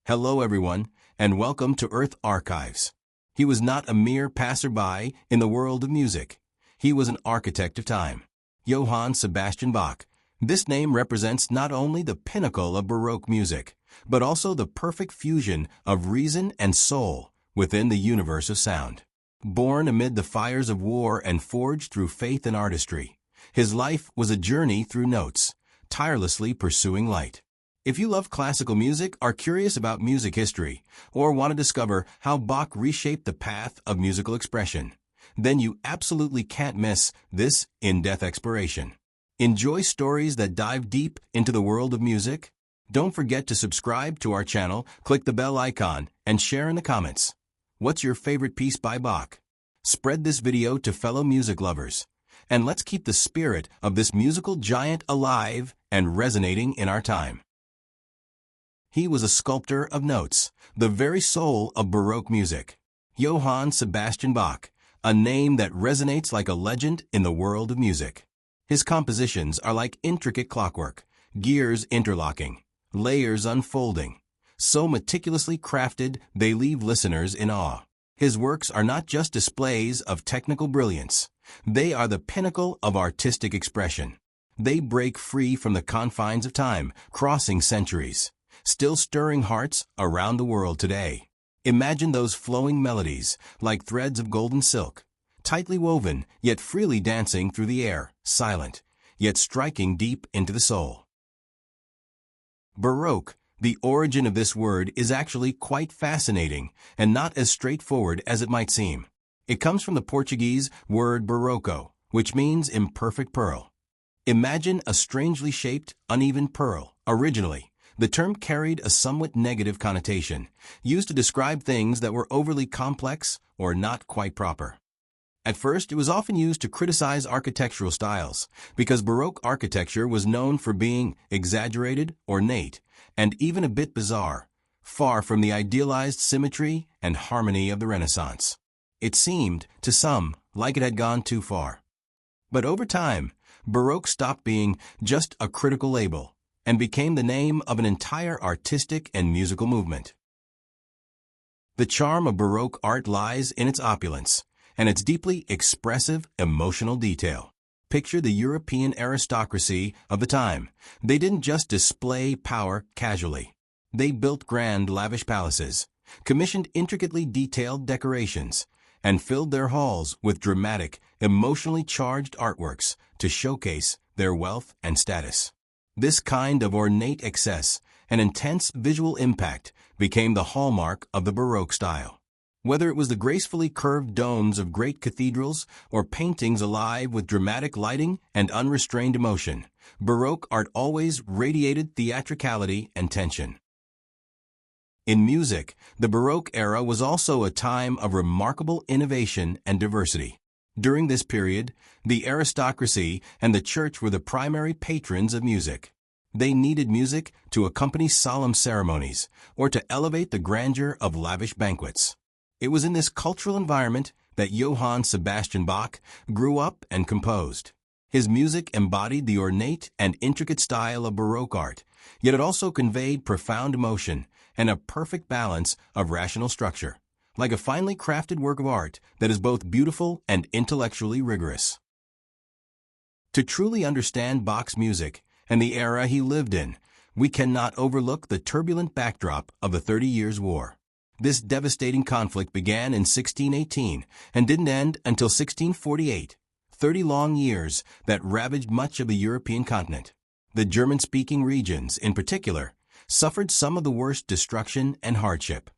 Hello everyone, and welcome to Earth Archives. He was not a mere passerby in the world of music. He was an architect of time. Johann Sebastian Bach. This name represents not only the pinnacle of Baroque music, but also the perfect fusion of reason and soul within the universe of sound. Born amid the fires of war and forged through faith and artistry, his life was a journey through notes, tirelessly pursuing light. If you love classical music, are curious about music history, or want to discover how Bach reshaped the path of musical expression, then you absolutely can't miss this in-depth exploration. Enjoy stories that dive deep into the world of music? Don't forget to subscribe to our channel, click the bell icon, and share in the comments. What's your favorite piece by Bach? Spread this video to fellow music lovers, and let's keep the spirit of this musical giant alive and resonating in our time. He was a sculptor of notes, the very soul of Baroque music. Johann Sebastian Bach, a name that resonates like a legend in the world of music. His compositions are like intricate clockwork, gears interlocking, layers unfolding. So meticulously crafted, they leave listeners in awe. His works are not just displays of technical brilliance. They are the pinnacle of artistic expression. They break free from the confines of time, crossing centuries, still stirring hearts around the world today. Imagine those flowing melodies, like threads of golden silk, tightly woven, yet freely dancing through the air, silent, yet striking deep into the soul. Baroque, the origin of this word, is actually quite fascinating and not as straightforward as it might seem. It comes from the Portuguese word barroco, which means imperfect pearl. Imagine a strangely shaped, uneven pearl. Originally, the term carried a somewhat negative connotation, used to describe things that were overly complex or not quite proper. At first, it was often used to criticize architectural styles, because Baroque architecture was known for being exaggerated, ornate, and even a bit bizarre, far from the idealized symmetry and harmony of the Renaissance. It seemed, to some, like it had gone too far. But over time, Baroque stopped being just a critical label and became the name of an entire artistic and musical movement. The charm of Baroque art lies in its opulence and its deeply expressive, emotional detail. Picture the European aristocracy of the time. They didn't just display power casually. They built grand, lavish palaces, commissioned intricately detailed decorations, and filled their halls with dramatic, emotionally charged artworks to showcase their wealth and status. This kind of ornate excess and intense visual impact became the hallmark of the Baroque style. Whether it was the gracefully curved domes of great cathedrals or paintings alive with dramatic lighting and unrestrained emotion, Baroque art always radiated theatricality and tension. In music, the Baroque era was also a time of remarkable innovation and diversity. During this period, the aristocracy and the church were the primary patrons of music. They needed music to accompany solemn ceremonies or to elevate the grandeur of lavish banquets. It was in this cultural environment that Johann Sebastian Bach grew up and composed. His music embodied the ornate and intricate style of Baroque art, yet it also conveyed profound emotion and a perfect balance of rational structure, like a finely crafted work of art that is both beautiful and intellectually rigorous. To truly understand Bach's music and the era he lived in, we cannot overlook the turbulent backdrop of the 30 Years' War. This devastating conflict began in 1618 and didn't end until 1648, 30 long years that ravaged much of the European continent. The German-speaking regions, in particular, suffered some of the worst destruction and hardship.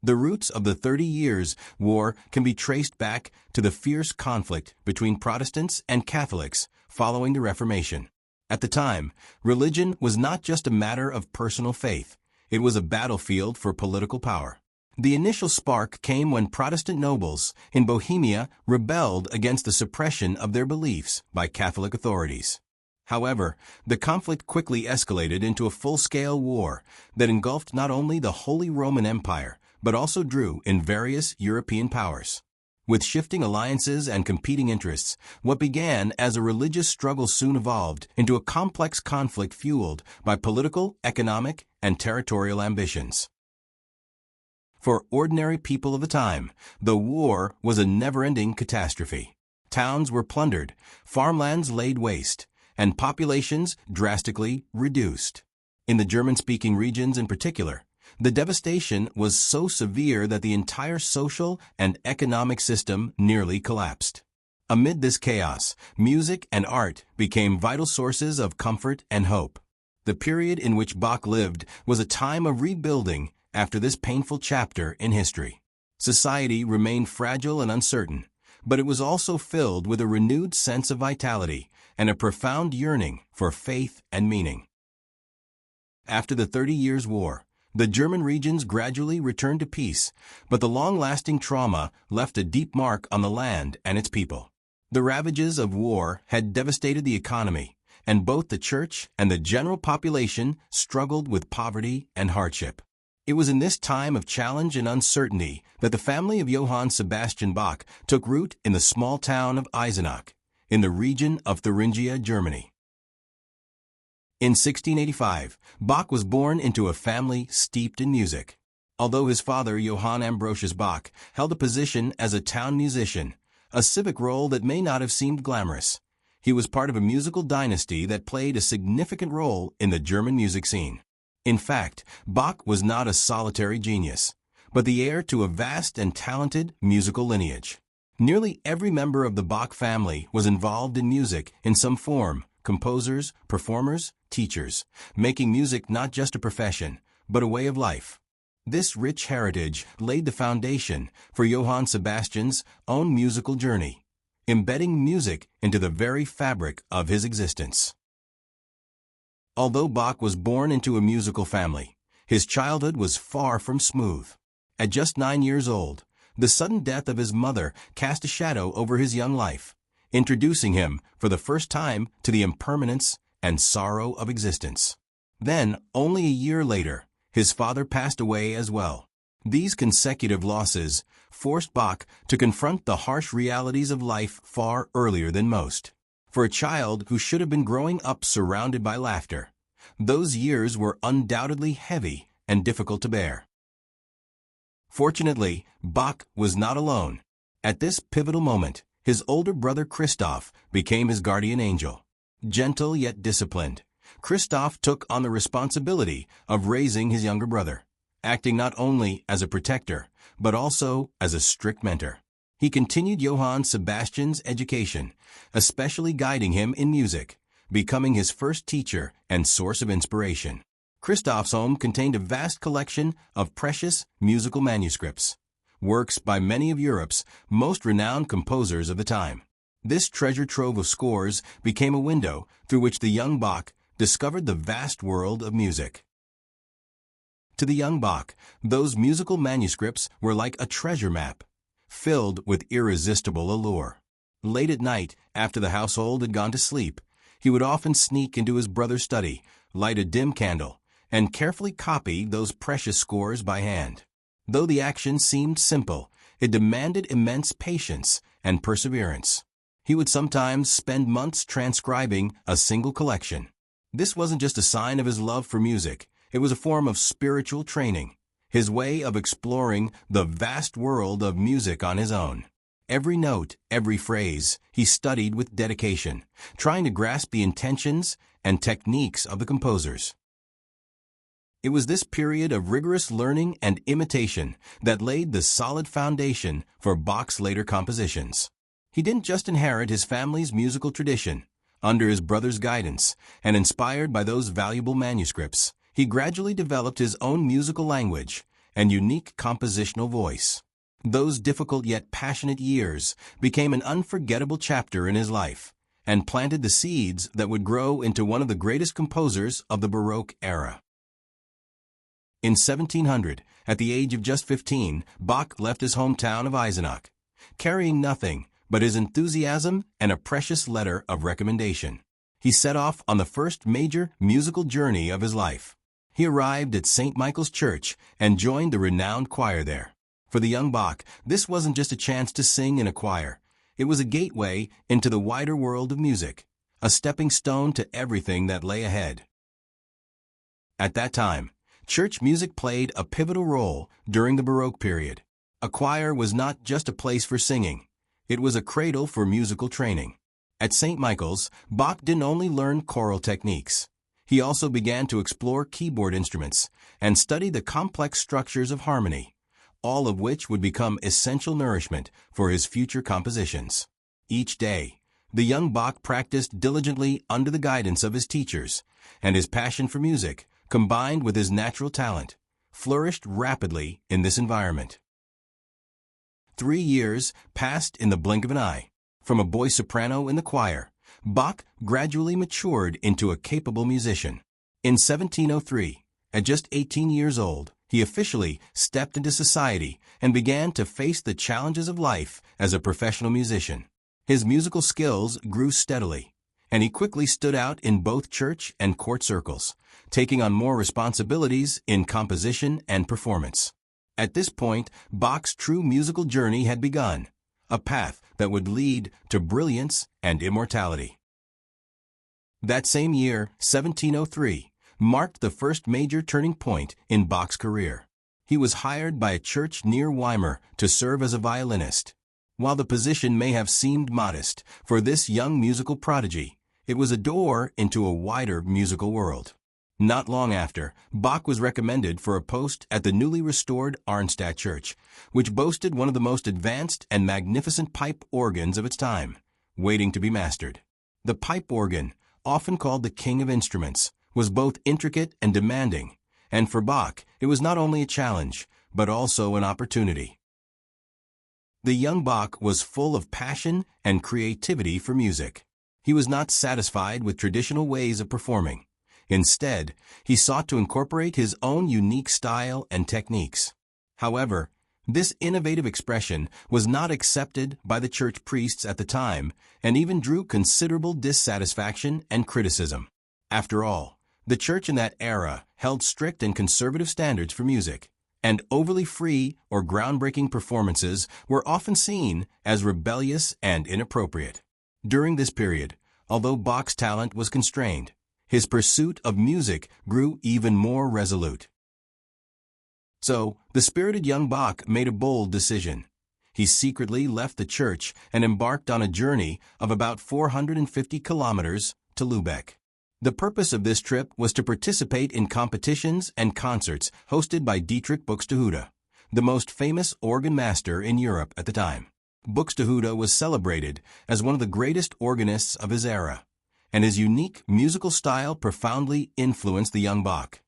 The roots of the 30 Years' War can be traced back to the fierce conflict between Protestants and Catholics following the Reformation. At the time, religion was not just a matter of personal faith. It was a battlefield for political power. The initial spark came when Protestant nobles in Bohemia rebelled against the suppression of their beliefs by Catholic authorities. However, the conflict quickly escalated into a full-scale war that engulfed not only the Holy Roman Empire, but also drew in various European powers. With shifting alliances and competing interests, what began as a religious struggle soon evolved into a complex conflict fueled by political, economic, and territorial ambitions. For ordinary people of the time, the war was a never-ending catastrophe. Towns were plundered, farmlands laid waste, and populations drastically reduced. In the German-speaking regions in particular, the devastation was so severe that the entire social and economic system nearly collapsed. Amid this chaos, music and art became vital sources of comfort and hope. The period in which Bach lived was a time of rebuilding after this painful chapter in history. Society remained fragile and uncertain, but it was also filled with a renewed sense of vitality and a profound yearning for faith and meaning. After the 30 Years' War, the German regions gradually returned to peace, but the long-lasting trauma left a deep mark on the land and its people. The ravages of war had devastated the economy, and both the church and the general population struggled with poverty and hardship. It was in this time of challenge and uncertainty that the family of Johann Sebastian Bach took root in the small town of Eisenach, in the region of Thuringia, Germany. In 1685, Bach was born into a family steeped in music. Although his father, Johann Ambrosius Bach, held a position as a town musician, a civic role that may not have seemed glamorous, he was part of a musical dynasty that played a significant role in the German music scene. In fact, Bach was not a solitary genius, but the heir to a vast and talented musical lineage. Nearly every member of the Bach family was involved in music in some form: composers, performers, teachers, making music not just a profession, but a way of life. This rich heritage laid the foundation for Johann Sebastian's own musical journey, embedding music into the very fabric of his existence. Although Bach was born into a musical family, his childhood was far from smooth. At just 9 years old, the sudden death of his mother cast a shadow over his young life, introducing him for the first time to the impermanence and sorrow of existence. Then, only a year later, his father passed away as well. These consecutive losses forced Bach to confront the harsh realities of life far earlier than most. For a child who should have been growing up surrounded by laughter, those years were undoubtedly heavy and difficult to bear. Fortunately, Bach was not alone. At this pivotal moment, his older brother Christoph became his guardian angel. Gentle yet disciplined, Christoph took on the responsibility of raising his younger brother, acting not only as a protector, but also as a strict mentor. He continued Johann Sebastian's education, especially guiding him in music, becoming his first teacher and source of inspiration. Christoph's home contained a vast collection of precious musical manuscripts, works by many of Europe's most renowned composers of the time. This treasure trove of scores became a window through which the young Bach discovered the vast world of music. To the young Bach, those musical manuscripts were like a treasure map, filled with irresistible allure. Late at night, after the household had gone to sleep, he would often sneak into his brother's study, light a dim candle, and carefully copy those precious scores by hand. Though the action seemed simple, it demanded immense patience and perseverance. He would sometimes spend months transcribing a single collection. This wasn't just a sign of his love for music, it was a form of spiritual training, his way of exploring the vast world of music on his own. Every note, every phrase, he studied with dedication, trying to grasp the intentions and techniques of the composers. It was this period of rigorous learning and imitation that laid the solid foundation for Bach's later compositions. He didn't just inherit his family's musical tradition. Under his brother's guidance, and inspired by those valuable manuscripts, he gradually developed his own musical language and unique compositional voice. Those difficult yet passionate years became an unforgettable chapter in his life and planted the seeds that would grow into one of the greatest composers of the Baroque era. In 1700, at the age of just 15, Bach left his hometown of Eisenach, carrying nothing but his enthusiasm and a precious letter of recommendation. He set off on the first major musical journey of his life. He arrived at St. Michael's Church and joined the renowned choir there. For the young Bach, this wasn't just a chance to sing in a choir. It was a gateway into the wider world of music, a stepping stone to everything that lay ahead. At that time, church music played a pivotal role during the Baroque period. A choir was not just a place for singing. It was a cradle for musical training. At St. Michael's, Bach didn't only learn choral techniques. He also began to explore keyboard instruments and study the complex structures of harmony, all of which would become essential nourishment for his future compositions. Each day, the young Bach practiced diligently under the guidance of his teachers, and his passion for music, combined with his natural talent, flourished rapidly in this environment. 3 years passed in the blink of an eye. From a boy soprano in the choir, Bach gradually matured into a capable musician. In 1703, at just 18 years old, he officially stepped into society and began to face the challenges of life as a professional musician. His musical skills grew steadily, and he quickly stood out in both church and court circles, taking on more responsibilities in composition and performance. At this point, Bach's true musical journey had begun, a path that would lead to brilliance and immortality. That same year, 1703, marked the first major turning point in Bach's career. He was hired by a church near Weimar to serve as a violinist. While the position may have seemed modest for this young musical prodigy, it was a door into a wider musical world. Not long after, Bach was recommended for a post at the newly restored Arnstadt Church, which boasted one of the most advanced and magnificent pipe organs of its time, waiting to be mastered. The pipe organ, often called the king of instruments, was both intricate and demanding, and for Bach, it was not only a challenge, but also an opportunity. The young Bach was full of passion and creativity for music. He was not satisfied with traditional ways of performing. Instead, he sought to incorporate his own unique style and techniques. However, this innovative expression was not accepted by the church priests at the time and even drew considerable dissatisfaction and criticism. After all, the church in that era held strict and conservative standards for music, and overly free or groundbreaking performances were often seen as rebellious and inappropriate. During this period, although Bach's talent was constrained, his pursuit of music grew even more resolute. So, the spirited young Bach made a bold decision. He secretly left the church and embarked on a journey of about 450 kilometers to Lübeck. The purpose of this trip was to participate in competitions and concerts hosted by Dietrich Buxtehude, the most famous organ master in Europe at the time. Buxtehude was celebrated as one of the greatest organists of his era, and his unique musical style profoundly influenced the young Bach.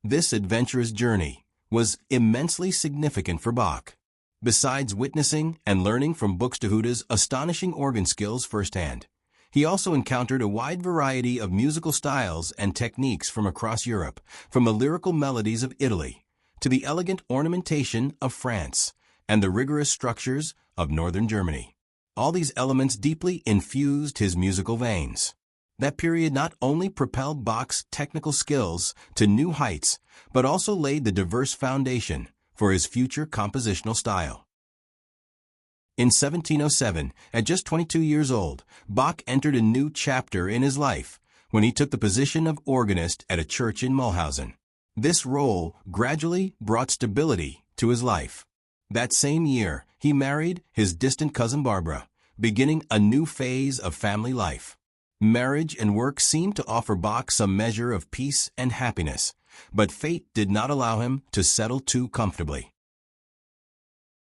This adventurous journey was immensely significant for Bach. Besides witnessing and learning from Buxtehude's astonishing organ skills firsthand, he also encountered a wide variety of musical styles and techniques from across Europe, from the lyrical melodies of Italy to the elegant ornamentation of France and the rigorous structures of northern Germany. All these elements deeply infused his musical veins. That period not only propelled Bach's technical skills to new heights, but also laid the diverse foundation for his future compositional style. In 1707, at just 22 years old, Bach entered a new chapter in his life when he took the position of organist at a church in Mulhausen. This role gradually brought stability to his life. That same year, he married his distant cousin Barbara, beginning a new phase of family life. Marriage and work seemed to offer Bach some measure of peace and happiness, but fate did not allow him to settle too comfortably.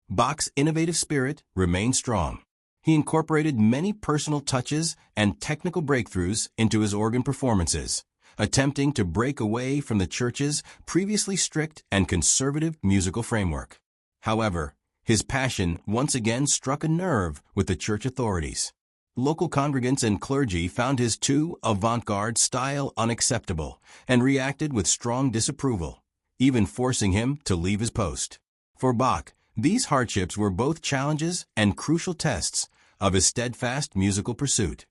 Bach's innovative spirit remained strong. He incorporated many personal touches and technical breakthroughs into his organ performances, attempting to break away from the church's previously strict and conservative musical framework. However, his passion once again struck a nerve with the church authorities. Local congregants and clergy found his too avant-garde style unacceptable and reacted with strong disapproval, even forcing him to leave his post. For Bach, these hardships were both challenges and crucial tests of his steadfast musical pursuit.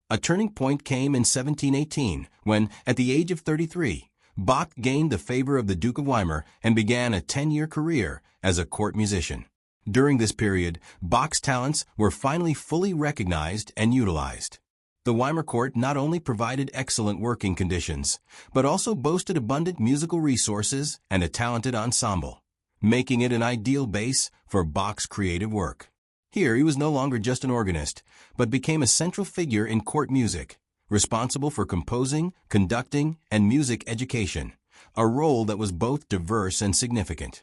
A turning point came in 1718 when, at the age of 33, Bach gained the favor of the Duke of Weimar and began a 10-year career as a court musician. During this period, Bach's talents were finally fully recognized and utilized. The Weimar court not only provided excellent working conditions, but also boasted abundant musical resources and a talented ensemble, making it an ideal base for Bach's creative work. Here he was no longer just an organist, but became a central figure in court music, responsible for composing, conducting, and music education, a role that was both diverse and significant.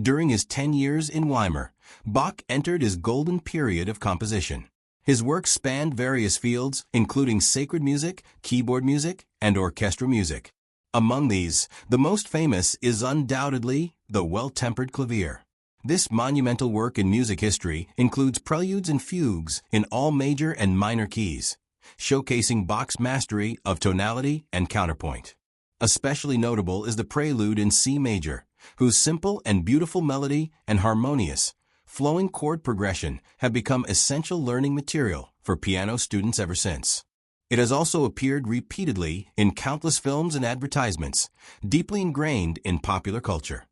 During his 10 years in Weimar, Bach entered his golden period of composition. His work spanned various fields, including sacred music, keyboard music, and orchestral music. Among these, the most famous is undoubtedly the Well-Tempered Clavier. This monumental work in music history includes preludes and fugues in all major and minor keys, showcasing Bach's mastery of tonality and counterpoint. Especially notable is the prelude in C major, whose simple and beautiful melody and harmonious, flowing chord progression have become essential learning material for piano students ever since. It has also appeared repeatedly in countless films and advertisements, deeply ingrained in popular culture.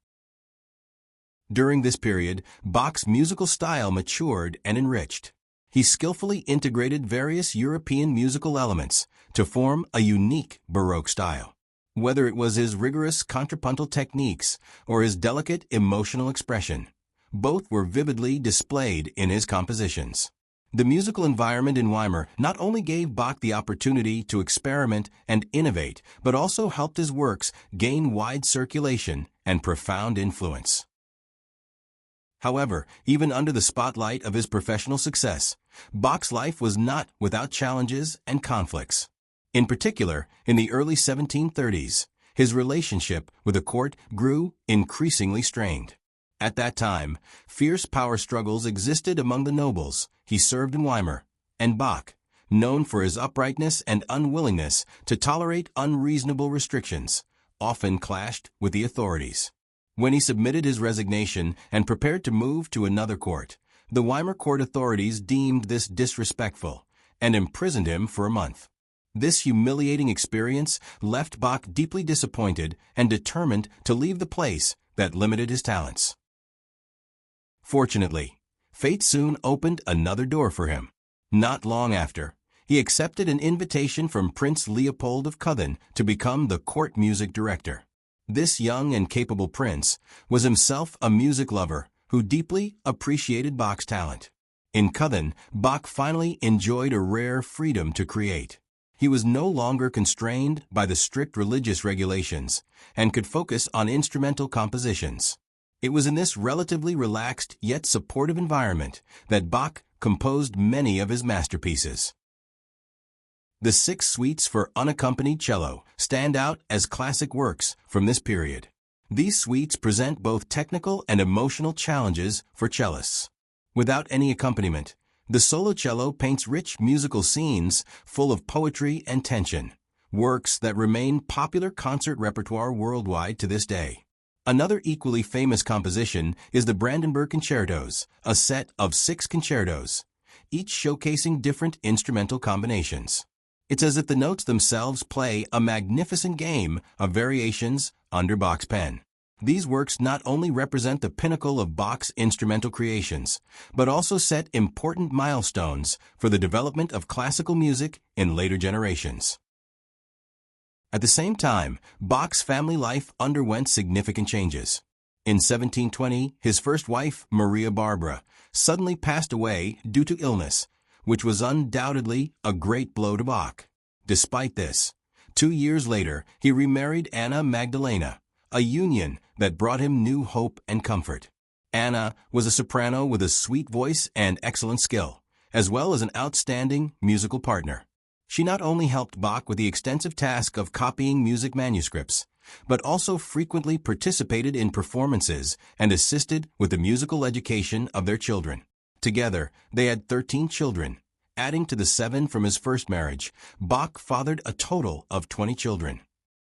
During this period, Bach's musical style matured and enriched. He skillfully integrated various European musical elements to form a unique Baroque style. Whether it was his rigorous contrapuntal techniques or his delicate emotional expression, both were vividly displayed in his compositions. The musical environment in Weimar not only gave Bach the opportunity to experiment and innovate, but also helped his works gain wide circulation and profound influence. However, even under the spotlight of his professional success, Bach's life was not without challenges and conflicts. In particular, in the early 1730s, his relationship with the court grew increasingly strained. At that time, fierce power struggles existed among the nobles he served in Weimar, and Bach, known for his uprightness and unwillingness to tolerate unreasonable restrictions, often clashed with the authorities. When he submitted his resignation and prepared to move to another court, the Weimar court authorities deemed this disrespectful and imprisoned him for a month. This humiliating experience left Bach deeply disappointed and determined to leave the place that limited his talents. Fortunately, fate soon opened another door for him. Not long after, he accepted an invitation from Prince Leopold of Cuthen to become the court music director. This young and capable prince was himself a music lover who deeply appreciated Bach's talent. In Cuthen, Bach finally enjoyed a rare freedom to create. He was no longer constrained by the strict religious regulations and could focus on instrumental compositions. It was in this relatively relaxed yet supportive environment that Bach composed many of his masterpieces. The 6 suites for unaccompanied cello stand out as classic works from this period. These suites present both technical and emotional challenges for cellists. Without any accompaniment, the solo cello paints rich musical scenes full of poetry and tension, works that remain popular concert repertoire worldwide to this day. Another equally famous composition is the Brandenburg Concertos, a set of 6 concertos, each showcasing different instrumental combinations. It's as if the notes themselves play a magnificent game of variations under Bach's pen. These works not only represent the pinnacle of Bach's instrumental creations, but also set important milestones for the development of classical music in later generations. At the same time, Bach's family life underwent significant changes. In 1720, his first wife, Maria Barbara, suddenly passed away due to illness, which was undoubtedly a great blow to Bach. Despite this, 2 years later, he remarried Anna Magdalena, a union that brought him new hope and comfort. Anna was a soprano with a sweet voice and excellent skill, as well as an outstanding musical partner. She not only helped Bach with the extensive task of copying music manuscripts, but also frequently participated in performances and assisted with the musical education of their children. Together, they had 13 children. Adding to the 7 from his first marriage, Bach fathered a total of 20 children.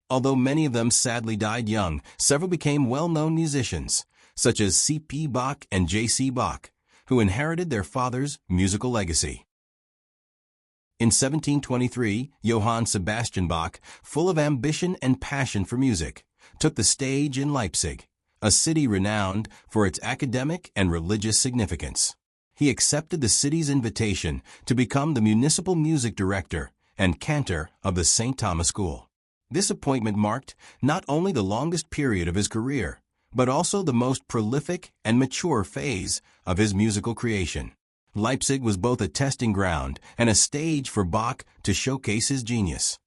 Although many of them sadly died young, several became well-known musicians, such as C.P. Bach and J.C. Bach, who inherited their father's musical legacy. In 1723, Johann Sebastian Bach, full of ambition and passion for music, took the stage in Leipzig, a city renowned for its academic and religious significance. he accepted the city's invitation to become the municipal music director and cantor of the St. Thomas School. This appointment marked not only the longest period of his career, but also the most prolific and mature phase of his musical creation. Leipzig was both a testing ground and a stage for Bach to showcase his genius.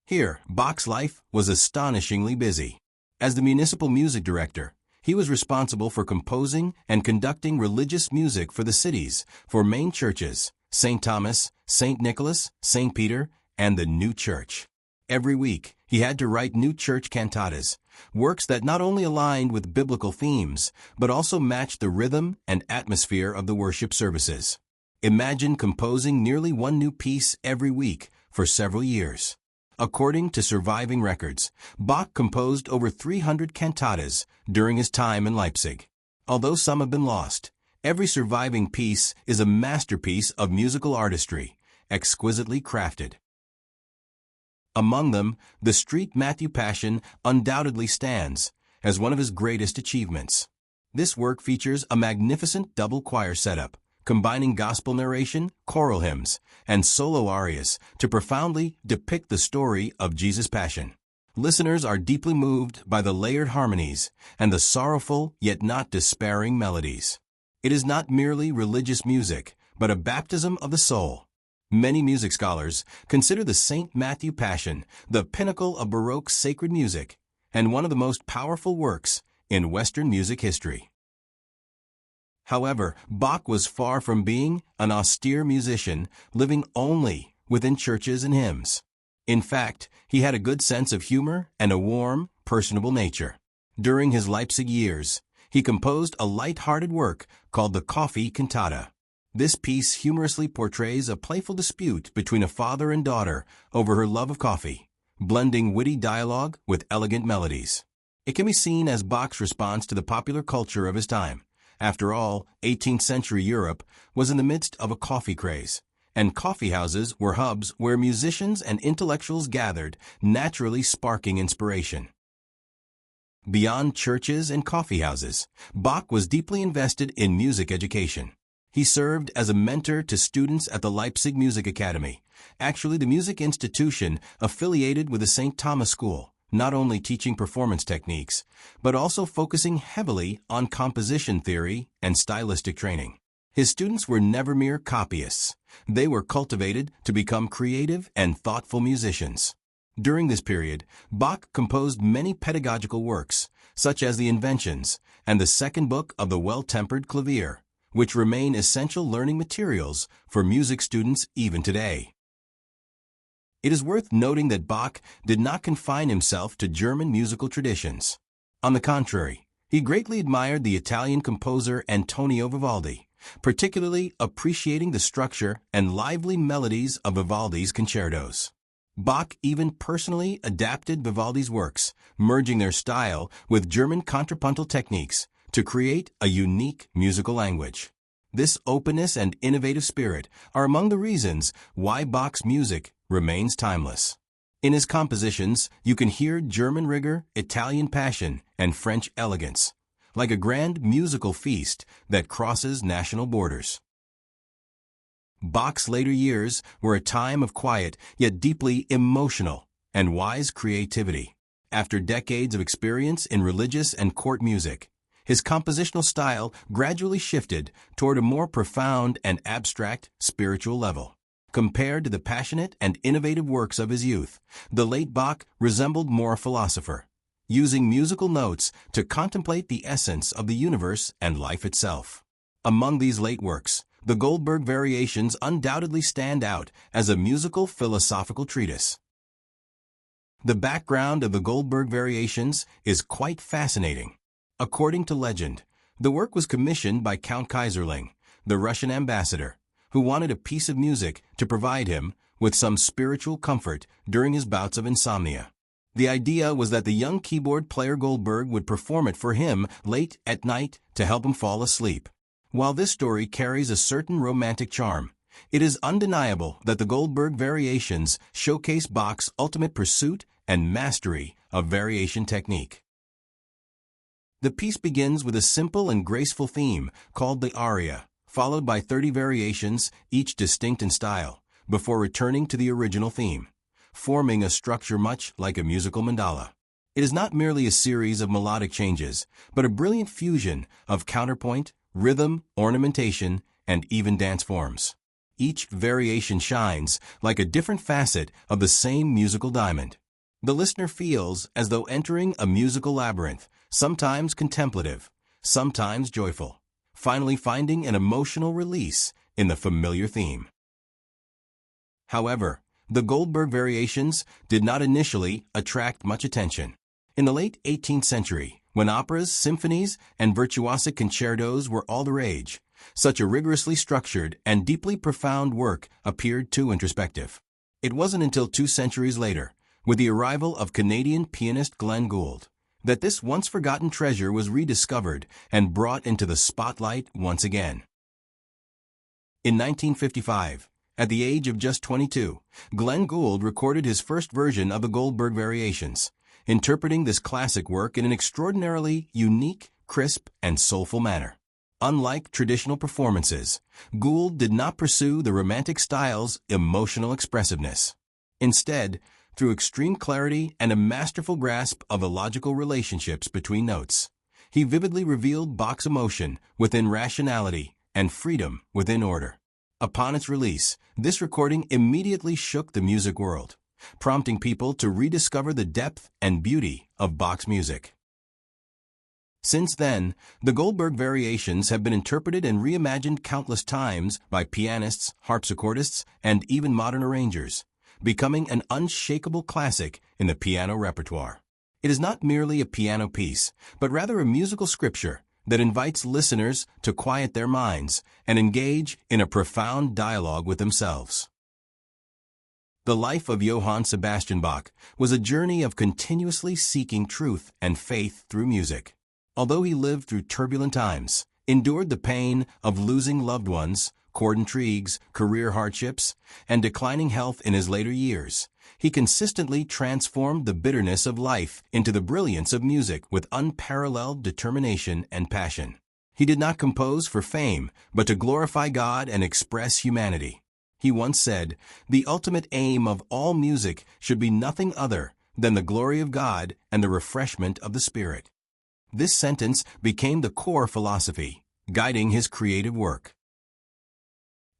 Here, Bach's life was astonishingly busy. As the municipal music director, he was responsible for composing and conducting religious music for the cities, for main churches, St. Thomas, St. Nicholas, St. Peter, and the new church. Every week, he had to write new church cantatas, works that not only aligned with biblical themes, but also matched the rhythm and atmosphere of the worship services. Imagine composing nearly one new piece every week for several years. According to surviving records, Bach composed over 300 cantatas during his time in Leipzig. Although some have been lost, every surviving piece is a masterpiece of musical artistry, exquisitely crafted. Among them, the Street Matthew Passion undoubtedly stands as one of his greatest achievements. This work features a magnificent double choir setup, combining gospel narration, choral hymns, and solo arias to profoundly depict the story of Jesus' Passion. Listeners are deeply moved by the layered harmonies and the sorrowful yet not despairing melodies. It is not merely religious music, but a baptism of the soul. Many music scholars consider the St. Matthew Passion the pinnacle of Baroque sacred music and one of the most powerful works in Western music history. However, Bach was far from being an austere musician living only within churches and hymns. In fact, he had a good sense of humor and a warm, personable nature. During his Leipzig years, he composed a light-hearted work called the Coffee Cantata. This piece humorously portrays a playful dispute between a father and daughter over her love of coffee, blending witty dialogue with elegant melodies. It can be seen as Bach's response to the popular culture of his time. After all, 18th century Europe was in the midst of a coffee craze, and coffee houses were hubs where musicians and intellectuals gathered, naturally sparking inspiration. Beyond churches and coffee houses, Bach was deeply invested in music education. He served as a mentor to students at the Leipzig Music Academy, actually the music institution affiliated with the St. Thomas School, not only teaching performance techniques, but also focusing heavily on composition theory and stylistic training. His students were never mere copyists. They were cultivated to become creative and thoughtful musicians. During this period, Bach composed many pedagogical works, such as the Inventions and the second book of the Well-Tempered Clavier, which remain essential learning materials for music students even today. It is worth noting that Bach did not confine himself to German musical traditions. On the contrary, he greatly admired the Italian composer Antonio Vivaldi, particularly appreciating the structure and lively melodies of Vivaldi's concertos. Bach even personally adapted Vivaldi's works, merging their style with German contrapuntal techniques to create a unique musical language. This openness and innovative spirit are among the reasons why Bach's music remains timeless. In his compositions, you can hear German rigor, Italian passion, and French elegance, like a grand musical feast that crosses national borders. Bach's later years were a time of quiet yet deeply emotional and wise creativity. After decades of experience in religious and court music, his compositional style gradually shifted toward a more profound and abstract spiritual level. Compared to the passionate and innovative works of his youth, the late Bach resembled more a philosopher, using musical notes to contemplate the essence of the universe and life itself. Among these late works, the Goldberg Variations undoubtedly stand out as a musical philosophical treatise. The background of the Goldberg Variations is quite fascinating. According to legend, the work was commissioned by Count Kaiserling, the Russian ambassador, who wanted a piece of music to provide him with some spiritual comfort during his bouts of insomnia. The idea was that the young keyboard player Goldberg would perform it for him late at night to help him fall asleep. While this story carries a certain romantic charm, it is undeniable that the Goldberg Variations showcase Bach's ultimate pursuit and mastery of variation technique. The piece begins with a simple and graceful theme called the aria, followed by 30 variations, each distinct in style, before returning to the original theme, forming a structure much like a musical mandala. It is not merely a series of melodic changes, but a brilliant fusion of counterpoint, rhythm, ornamentation, and even dance forms. Each variation shines like a different facet of the same musical diamond. The listener feels as though entering a musical labyrinth, sometimes contemplative, sometimes joyful, finally finding an emotional release in the familiar theme. However, the Goldberg variations did not initially attract much attention. In the late 18th century, when operas, symphonies, and virtuosic concertos were all the rage, such a rigorously structured and deeply profound work appeared too introspective. It wasn't until 2 centuries later, with the arrival of Canadian pianist Glenn Gould, that this once-forgotten treasure was rediscovered and brought into the spotlight once again. In 1955, at the age of just 22, Glenn Gould recorded his first version of the Goldberg Variations, interpreting this classic work in an extraordinarily unique, crisp, and soulful manner. Unlike traditional performances, Gould did not pursue the Romantic style's emotional expressiveness. Instead, through extreme clarity and a masterful grasp of the logical relationships between notes, he vividly revealed Bach's emotion within rationality and freedom within order. Upon its release, this recording immediately shook the music world, prompting people to rediscover the depth and beauty of Bach's music. Since then, the Goldberg Variations have been interpreted and reimagined countless times by pianists, harpsichordists, and even modern arrangers, becoming an unshakable classic in the piano repertoire. It is not merely a piano piece, but rather a musical scripture that invites listeners to quiet their minds and engage in a profound dialogue with themselves. The life of Johann Sebastian Bach was a journey of continuously seeking truth and faith through music. Although he lived through turbulent times, endured the pain of losing loved ones, court intrigues, career hardships, and declining health in his later years, he consistently transformed the bitterness of life into the brilliance of music with unparalleled determination and passion. He did not compose for fame, but to glorify God and express humanity. He once said, "The ultimate aim of all music should be nothing other than the glory of God and the refreshment of the Spirit." This sentence became the core philosophy, guiding his creative work.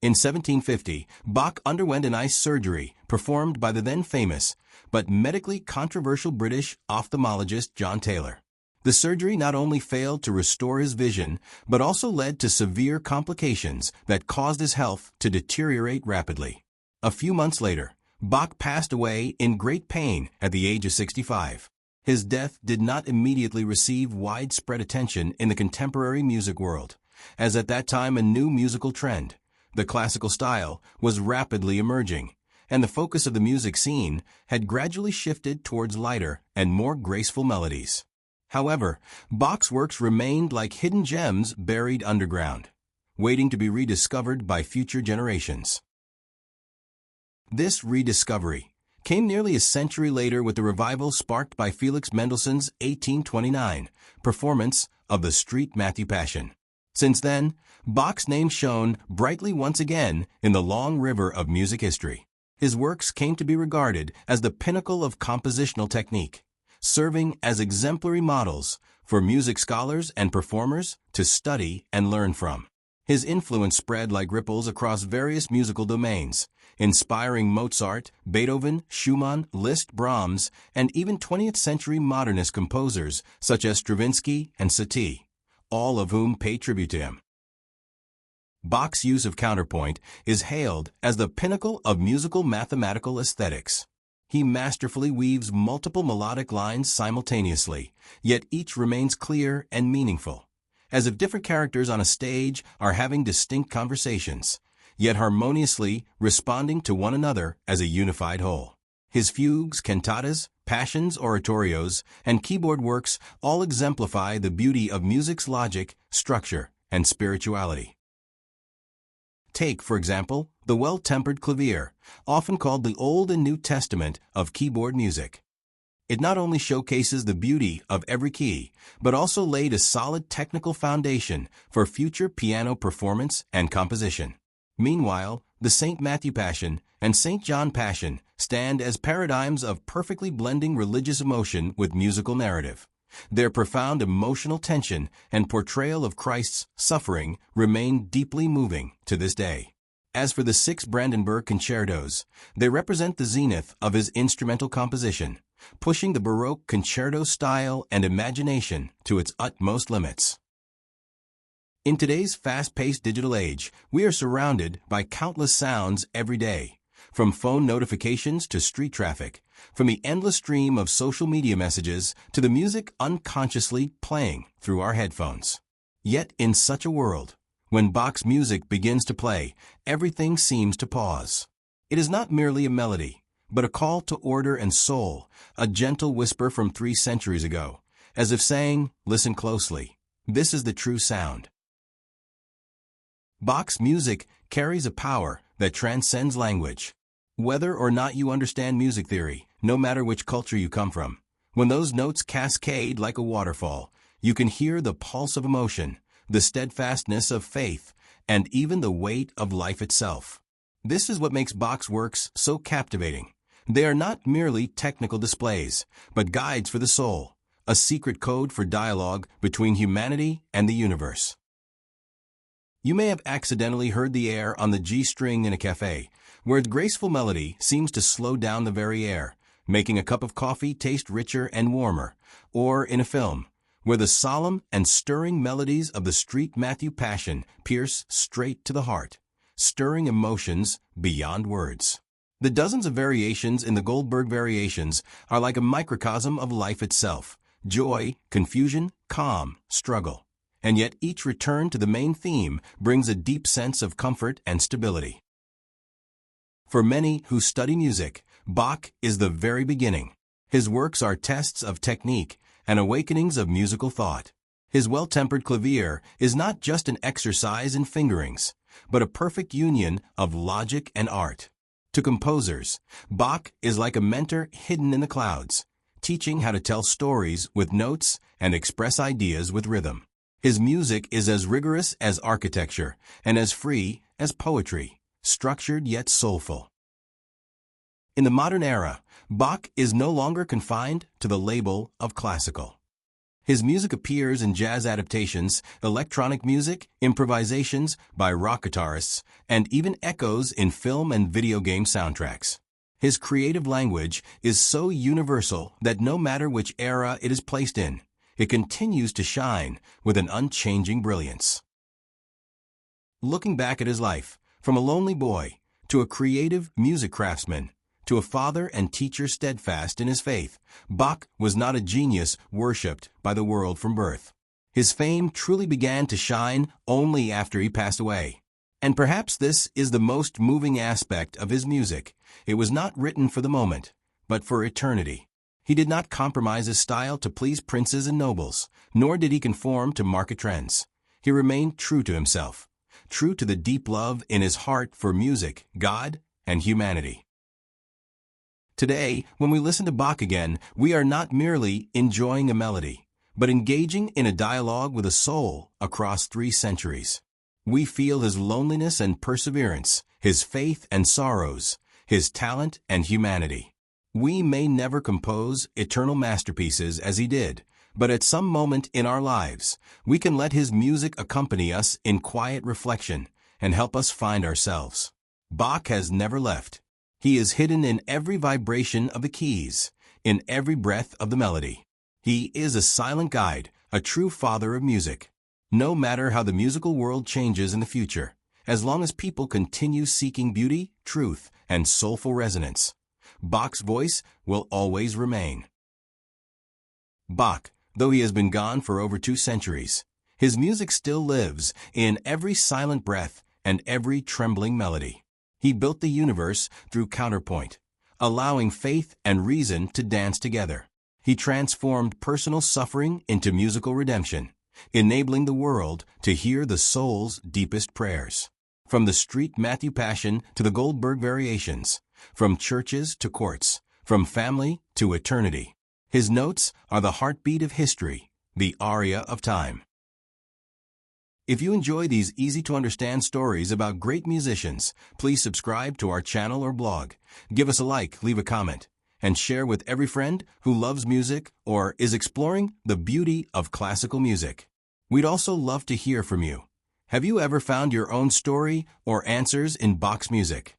In 1750, Bach underwent an eye surgery performed by the then famous, but medically controversial British ophthalmologist John Taylor. The surgery not only failed to restore his vision, but also led to severe complications that caused his health to deteriorate rapidly. A few months later, Bach passed away in great pain at the age of 65. His death did not immediately receive widespread attention in the contemporary music world, as at that time a new musical trend, the classical style, was rapidly emerging, and the focus of the music scene had gradually shifted towards lighter and more graceful melodies. However, Bach's works remained like hidden gems buried underground, waiting to be rediscovered by future generations. This rediscovery came nearly a century later with the revival sparked by Felix Mendelssohn's 1829 performance of the Street Matthew Passion. Since then, Bach's name shone brightly once again in the long river of music history. His works came to be regarded as the pinnacle of compositional technique, serving as exemplary models for music scholars and performers to study and learn from. His influence spread like ripples across various musical domains, inspiring Mozart, Beethoven, Schumann, Liszt, Brahms, and even 20th century modernist composers such as Stravinsky and Satie, all of whom pay tribute to him. Bach's use of counterpoint is hailed as the pinnacle of musical mathematical aesthetics. He masterfully weaves multiple melodic lines simultaneously, yet each remains clear and meaningful, as if different characters on a stage are having distinct conversations, yet harmoniously responding to one another as a unified whole. His fugues, cantatas, passions, oratorios, and keyboard works all exemplify the beauty of music's logic, structure, and spirituality. Take, for example, the Well-Tempered Clavier, often called the Old and New Testament of keyboard music. It not only showcases the beauty of every key, but also laid a solid technical foundation for future piano performance and composition. Meanwhile, the St. Matthew Passion and St. John Passion stand as paradigms of perfectly blending religious emotion with musical narrative. Their profound emotional tension and portrayal of Christ's suffering remain deeply moving to this day. As for the 6 Brandenburg Concertos, they represent the zenith of his instrumental composition, pushing the Baroque concerto style and imagination to its utmost limits. In today's fast-paced digital age, we are surrounded by countless sounds every day, from phone notifications to street traffic, from the endless stream of social media messages to the music unconsciously playing through our headphones. Yet in such a world, when Bach's music begins to play, everything seems to pause. It is not merely a melody, but a call to order and soul, a gentle whisper from 3 centuries ago, as if saying, "Listen closely. This is the true sound." Bach's music carries a power that transcends language. Whether or not you understand music theory, no matter which culture you come from, when those notes cascade like a waterfall, you can hear the pulse of emotion, the steadfastness of faith, and even the weight of life itself. This is what makes Bach's works so captivating. They are not merely technical displays, but guides for the soul, a secret code for dialogue between humanity and the universe. You may have accidentally heard the air on the G string in a cafe, where its graceful melody seems to slow down the very air, making a cup of coffee taste richer and warmer, or in a film, where the solemn and stirring melodies of the St. Matthew Passion pierce straight to the heart, stirring emotions beyond words. The dozens of variations in the Goldberg Variations are like a microcosm of life itself: joy, confusion, calm, struggle. And yet each return to the main theme brings a deep sense of comfort and stability. For many who study music, Bach is the very beginning. His works are tests of technique and awakenings of musical thought. His Well-Tempered Clavier is not just an exercise in fingerings, but a perfect union of logic and art. To composers, Bach is like a mentor hidden in the clouds, teaching how to tell stories with notes and express ideas with rhythm. His music is as rigorous as architecture and as free as poetry, structured yet soulful. In the modern era, Bach is no longer confined to the label of classical. His music appears in jazz adaptations, electronic music, improvisations by rock guitarists, and even echoes in film and video game soundtracks. His creative language is so universal that no matter which era it is placed in, it continues to shine with an unchanging brilliance. Looking back at his life, from a lonely boy to a creative music craftsman, to a father and teacher steadfast in his faith, Bach was not a genius worshipped by the world from birth. His fame truly began to shine only after he passed away. And perhaps this is the most moving aspect of his music. It was not written for the moment, but for eternity. He did not compromise his style to please princes and nobles, nor did he conform to market trends. He remained true to himself, true to the deep love in his heart for music, God, and humanity. Today, when we listen to Bach again, we are not merely enjoying a melody, but engaging in a dialogue with a soul across 3 centuries. We feel his loneliness and perseverance, his faith and sorrows, his talent and humanity. We may never compose eternal masterpieces as he did, but at some moment in our lives, we can let his music accompany us in quiet reflection and help us find ourselves. Bach has never left. He is hidden in every vibration of the keys, in every breath of the melody. He is a silent guide, a true father of music. No matter how the musical world changes in the future, as long as people continue seeking beauty, truth, and soulful resonance, Bach's voice will always remain. Bach, though he has been gone for over 2 centuries, his music still lives in every silent breath and every trembling melody. He built the universe through counterpoint, allowing faith and reason to dance together. He transformed personal suffering into musical redemption, enabling the world to hear the soul's deepest prayers. From the St. Matthew Passion to the Goldberg Variations, from churches to courts, from family to eternity, His notes are the heartbeat of history, the aria of time. If you enjoy these easy-to-understand stories about great musicians, please subscribe to our channel or blog. Give us a like, leave a comment, and share with every friend who loves music or is exploring the beauty of classical music. We'd also love to hear from you. Have you ever found your own story or answers in Bach's music?